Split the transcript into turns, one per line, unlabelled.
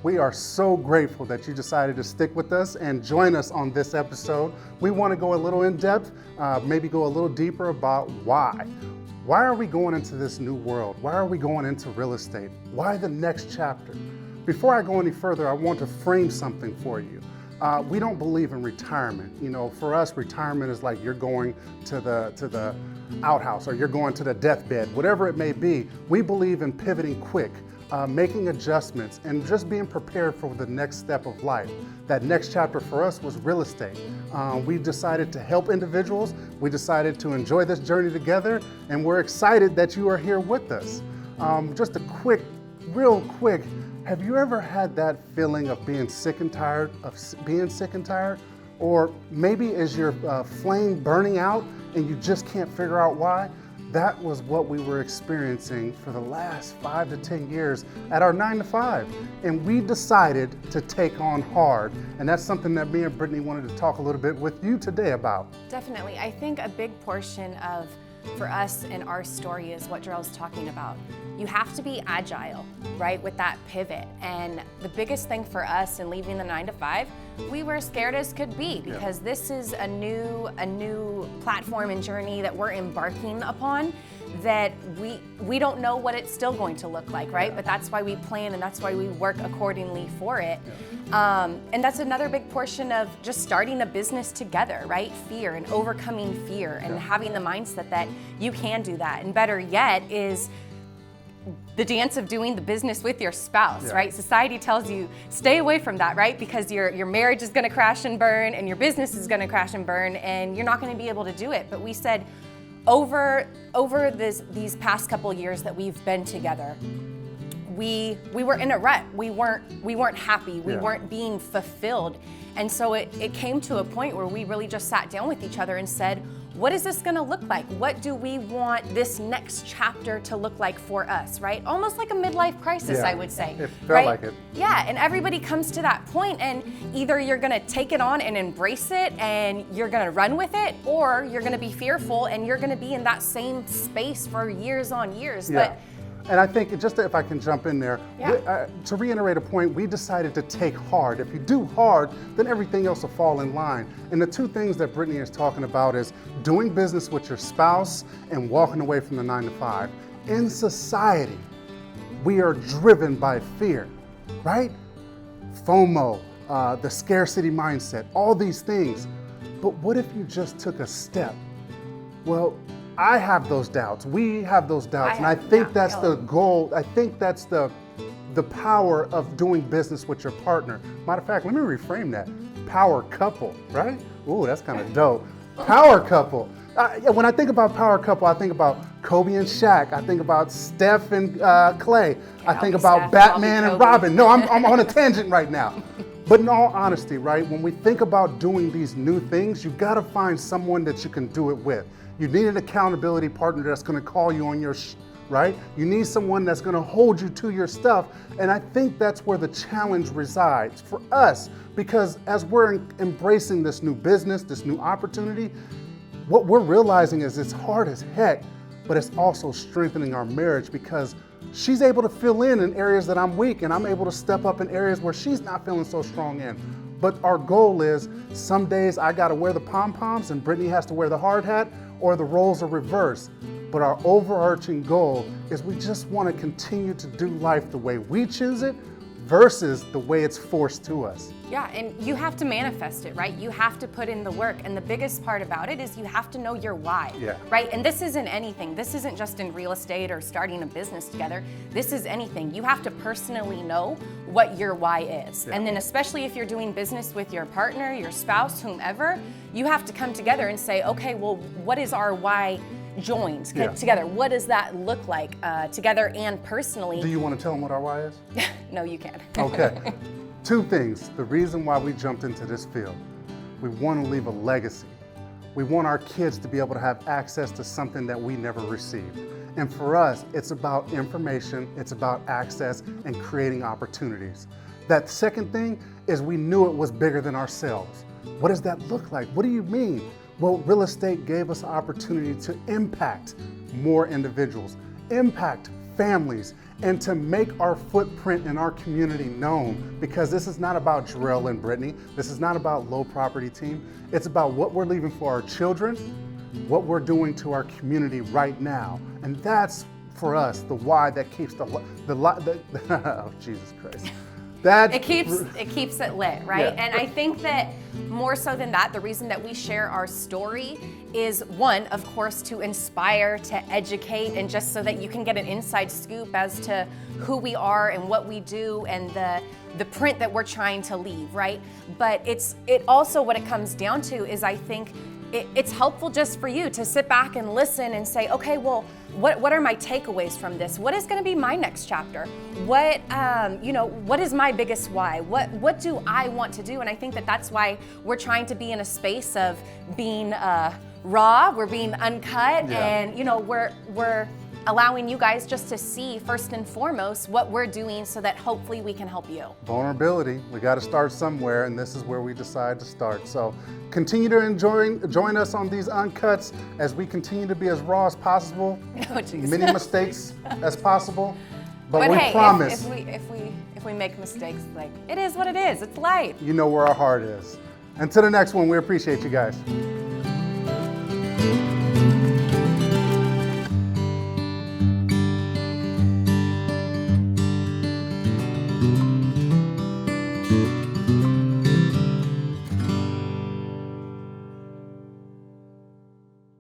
We are so grateful that you decided to stick with us and join us on this episode. We want to go a little in depth, maybe go a little deeper about why. Why are we going into this new world? Why are we going into real estate? Why the next chapter? Before I go any further, I want to frame something for you. We don't believe in retirement. You know, for us, retirement is like you're going to the outhouse or you're going to the deathbed, whatever it may be. We believe in pivoting quick. Making adjustments and just being prepared for the next step of life. That next chapter for us was real estate. We decided to help individuals. We decided to enjoy this journey together, and we're excited that you are here with us. Just a quick, real quick, have you ever had that feeling of being sick and tired Or maybe is your flame burning out and you just can't figure out why? That was what we were experiencing for the last 5 to 10 years at our 9 to 5. And we decided to take on hard. And that's something that me and Brittany wanted to talk a little bit with you today about.
Definitely. I think a big portion of, for us and our story is what Jarrell's talking about. You have to be agile, right, with that pivot. And the biggest thing for us in leaving the 9 to 5, we were scared as could be because this is a new platform and journey that we're embarking upon that we don't know what it's still going to look like, right? But that's why we plan and that's why we work accordingly for it. And that's another big portion of just starting a business together, right? Fear and overcoming fear and having the mindset that you can do that. And better yet is the dance of doing the business with your spouse, right? Society tells you stay away from that, right? Because your marriage is going to crash and burn and your business is going to crash and burn and you're not going to be able to do it. But we said over these past couple years that we've been together, we were in a rut. We weren't happy. We weren't being fulfilled. And so it came to a point where we really just sat down with each other and said, what is this gonna look like? What do we want this next chapter to look like for us, right? Almost like a midlife crisis, I would say.
It felt
right?
like it.
Yeah, and everybody comes to that point and either you're gonna take it on and embrace it and you're gonna run with it, or you're gonna be fearful and you're gonna be in that same space for years on years. But
and I think, just if I can jump in there, to reiterate a point, we decided to take hard. If you do hard, then everything else will fall in line. And the two things that Brittany is talking about is doing business with your spouse and walking away from the 9 to 5. In society, we are driven by fear, right? FOMO, the scarcity mindset, all these things. But what if you just took a step? Well, I have those doubts. We have those doubts. And I think that's the goal. I think that's the power of doing business with your partner. Matter of fact, let me reframe that. Power couple, right? Ooh, that's kind of dope. Power couple. When I think about power couple, I think about Kobe and Shaq. I think about Steph and Clay. I think about Batman and Robin. No, I'm on a tangent right now. But in all honesty, right, when we think about doing these new things, you gotta find someone that you can do it with. You need an accountability partner that's gonna call you on your right? You need someone that's gonna hold you to your stuff. And I think that's where the challenge resides for us, because as we're embracing this new business, this new opportunity, what we're realizing is it's hard as heck, but it's also strengthening our marriage because she's able to fill in areas that I'm weak and I'm able to step up in areas where she's not feeling so strong in. But our goal is some days I gotta wear the pom-poms and Brittany has to wear the hard hat, or the roles are reversed. But our overarching goal is we just wanna continue to do life the way we choose it versus the way it's forced to us.
Yeah, and you have to manifest it, right? You have to put in the work. And the biggest part about it is you have to know your why, right? And this isn't anything. This isn't just in real estate or starting a business together. This is anything. You have to personally know what your why is. And then especially if you're doing business with your partner, your spouse, whomever, you have to come together and say, okay, well, what is our why joined together? What does that look like together and personally?
Do you want to tell them what our why is?
No, you can't.
Okay. Two things. The reason why we jumped into this field. We want to leave a legacy. We want our kids to be able to have access to something that we never received. And for us, it's about information, it's about access and creating opportunities. That second thing is we knew it was bigger than ourselves. What does that look like? What do you mean? Well, real estate gave us an opportunity to impact more individuals, impact families, and to make our footprint in our community known, because this is not about Jarrell and Brittany. This is not about Lowe Property Team. It's about what we're leaving for our children, what we're doing to our community right now. And that's, for us, the why that keeps oh, Jesus Christ.
It keeps it lit, right?
Yeah.
And I think that more so than that, the reason that we share our story is, one, of course, to inspire, to educate, and just so that you can get an inside scoop as to who we are and what we do and the print that we're trying to leave, right? But it also, what it comes down to is, I think, it's helpful just for you to sit back and listen and say, okay, well, what are my takeaways from this? What is going to be my next chapter? What is my biggest why? What do I want to do? And I think that that's why we're trying to be in a space of being raw, we're being uncut, and we're allowing you guys just to see first and foremost what we're doing so that hopefully we can help you.
Vulnerability, we got to start somewhere, and this is where we decide to start. So continue to join us on these Uncuts as we continue to be as raw as possible, many mistakes as possible, but we
hey,
promise.
If we make mistakes, like, it is what it is, it's life.
You know where our heart is. Until the next one, we appreciate you guys.